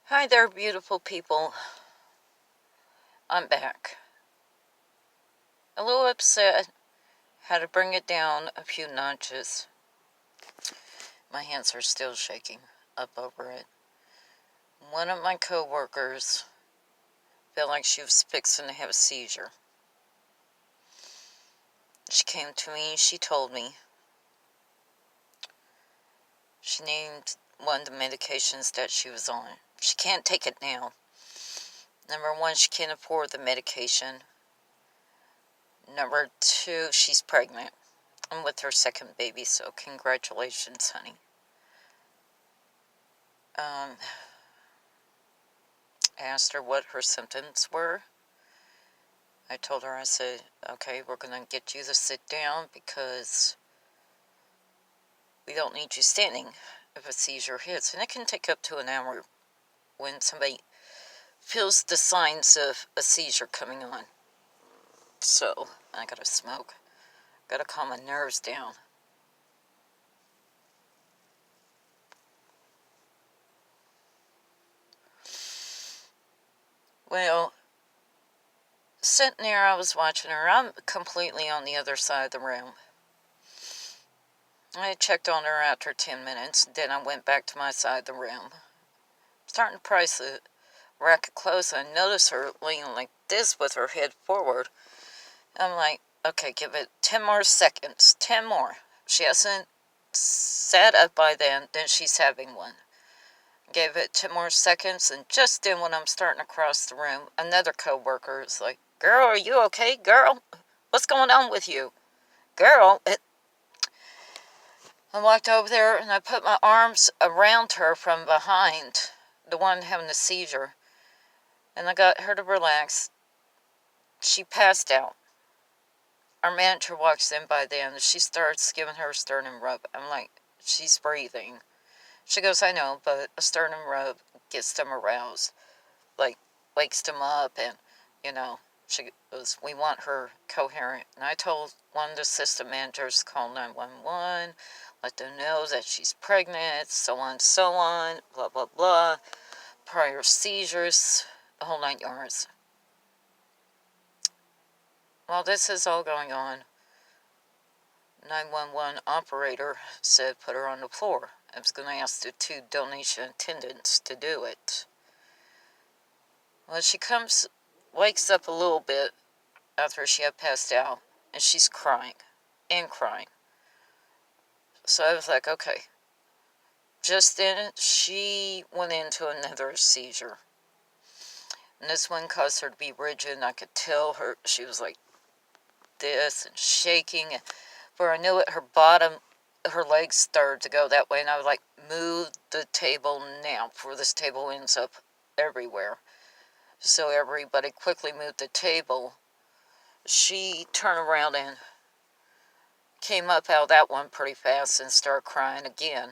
Hi there, beautiful people. I'm back. A little upset. Had to bring it down a few notches. My hands are still shaking up over it. One of my co-workers felt like she was fixing to have a seizure. She came to me, she told me. She named one of the medications that she was on. She can't take it now. Number one, she can't afford the medication. Number two, she's pregnant. I'm with her second baby, so congratulations, honey. I asked her what her symptoms were. I told her, I said, okay, we're going to get you to sit down because we don't need you standing if a seizure hits. And it can take up to an hour when somebody feels the signs of a seizure coming on. So, I gotta smoke. Gotta calm my nerves down. Well, sitting there, I was watching her. I'm completely on the other side of the room. I checked on her after 10 minutes. Then I went back to my side of the room. Starting to price the rack of clothes. I noticed her leaning like this with her head forward. I'm like, okay, give it 10 more seconds. 10 more. She hasn't sat up by then she's having one. Gave it 10 more seconds, and just then when I'm starting to cross the room, another co-worker is like, girl, are you okay, girl? What's going on with you? Girl, I walked over there and I put my arms around her from behind, the one having the seizure, and I got her to relax. She passed out. Our manager walks in by then, and she starts giving her a sternum rub. I'm like, she's breathing. She goes, I know, but a sternum rub gets them aroused. Like, wakes them up, and, she goes, we want her coherent. And I told one of the assistant managers to call 911, let them know that she's pregnant, so on, blah, blah, blah, prior seizures, the whole 9 yards. While this is all going on, 911 operator said put her on the floor. I was going to ask the 2 donation attendants to do it. Well, she wakes up a little bit after she had passed out, and she's crying. So I was like, okay. Just then, she went into another seizure. And this one caused her to be rigid, and I could tell she was like this and shaking. And before I knew it, her legs started to go that way, and I was like, move the table now before this table ends up everywhere. So everybody quickly moved the table. She turned around and came up out of that one pretty fast and started crying again.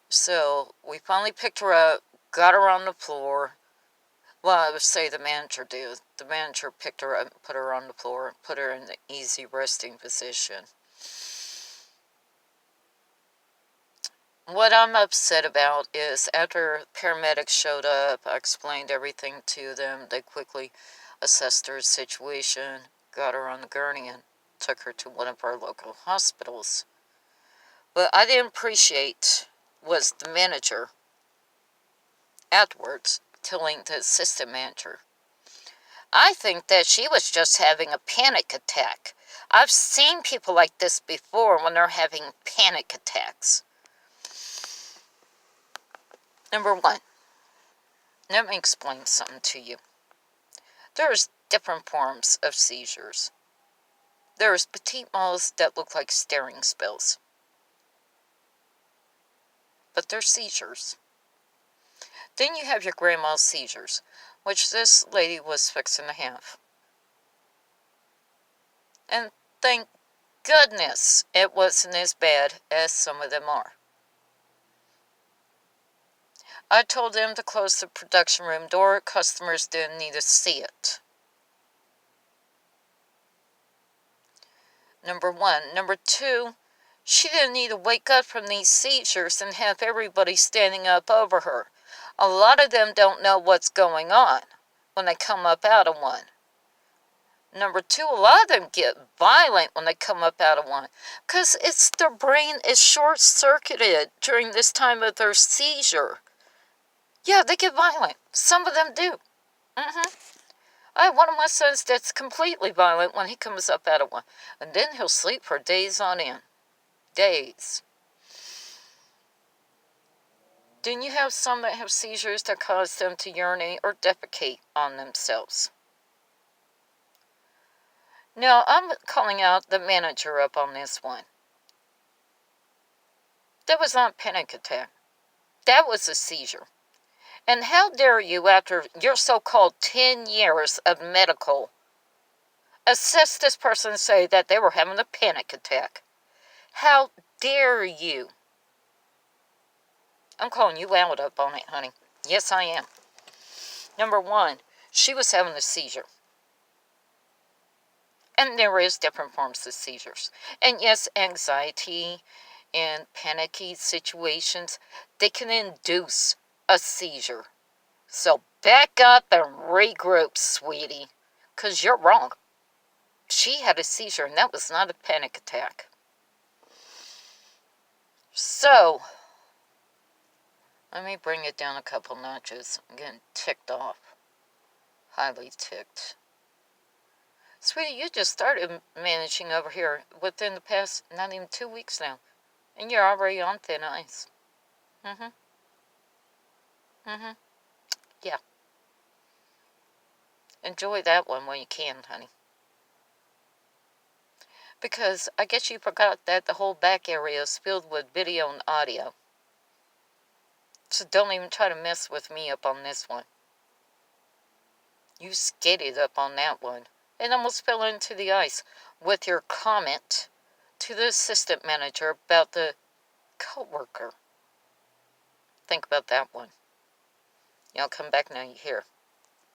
So we finally picked her up, got her on the floor. Well, I would say the manager did. The manager picked her up, put her on the floor, put her in the easy resting position. What I'm upset about is after paramedics showed up, I explained everything to them. They quickly assessed her situation, got her on the gurney, and took her to one of our local hospitals. What I didn't appreciate was the manager afterwards telling the assistant manager, I think that she was just having a panic attack. I've seen people like this before when they're having panic attacks. Number one, let me explain something to you. There's different forms of seizures. There's petit mals that look like staring spells, but they're seizures. Then you have your grand mal seizures, which this lady was fixing to have. And thank goodness it wasn't as bad as some of them are. I told them to close the production room door. Customers didn't need to see it. Number one. Number two, she didn't need to wake up from these seizures and have everybody standing up over her. A lot of them don't know what's going on when they come up out of one. Number two, a lot of them get violent when they come up out of one because their brain is short-circuited during this time of their seizure. Yeah, they get violent. Some of them do. I have one of my sons that's completely violent when he comes up out of one. And then he'll sleep for days on end. Days. Then you have some that have seizures that cause them to urinate or defecate on themselves. Now, I'm calling out the manager up on this one. That was not a panic attack. That was a seizure. And how dare you, after your so-called 10 years of medical, assess this person and say that they were having a panic attack? How dare you? I'm calling you out up on it, honey. Yes, I am. Number one, she was having a seizure. And there is different forms of seizures. And yes, anxiety and panicky situations, they can induce a seizure. So back up and regroup, sweetie, because you're wrong. She had a seizure, and that was not a panic attack. So, let me bring it down a couple notches. I'm getting ticked off. Highly ticked. Sweetie, you just started managing over here within the past, not even 2 weeks now. And you're already on thin ice. Yeah. Enjoy that one when you can, honey. Because I guess you forgot that the whole back area is filled with video and audio. So don't even try to mess with me up on this one. You skated up on that one and almost fell into the ice with your comment to the assistant manager about the co-worker. Think about that one. Y'all come back now, you hear.